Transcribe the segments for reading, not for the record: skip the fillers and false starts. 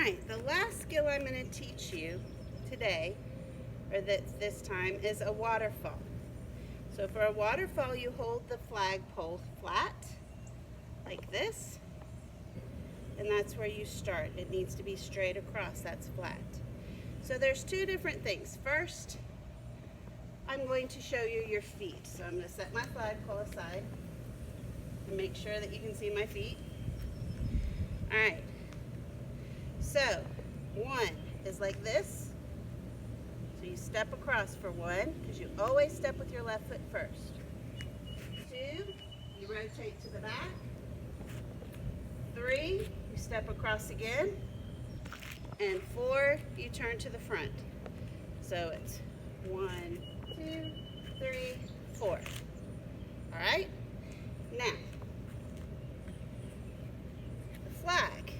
right, the last skill I'm going to teach you today, or this time, is a waterfall. So for a waterfall, you hold the flagpole flat, like this, and that's where you start. It needs to be straight across, that's flat. So there's two different things. First, I'm going to show you your feet. So I'm going to set my flagpole aside and make sure that you can see my feet. All right. So one is like this. So you step across for one, because you always step with your left foot first. Two, you rotate to the back. Three, you step across again. And four, you turn to the front. So it's 1, 2, 3, 4. All right? Now, the flag.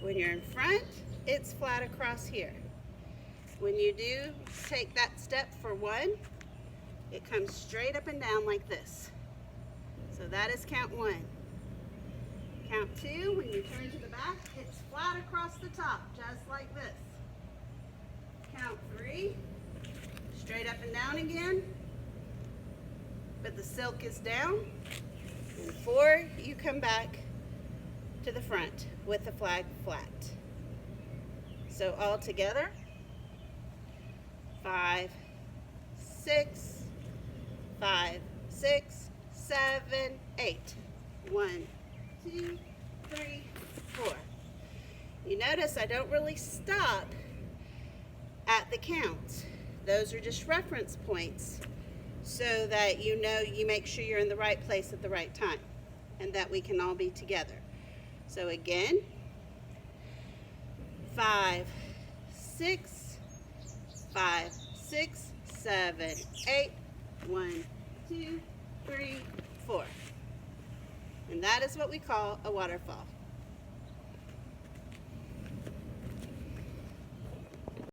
When you're in front, it's flat across here. When you do take that step for one, it comes straight up and down like this. So that is count one. Count two, when you turn to the back, it's flat across the top, just like this. Count three, straight up and down again, but the silk is down. And four, you come back to the front with the flag flat. So all together, 5, 6, 5, 6, 7, 8. 1, 2, 3, 4. You notice I don't really stop at the counts. Those are just reference points so that you know, you make sure you're in the right place at the right time and that we can all be together. So again, 5, 6, 5, 6, 7, 8, 1, 2, 3, 4. And that is what we call a waterfall.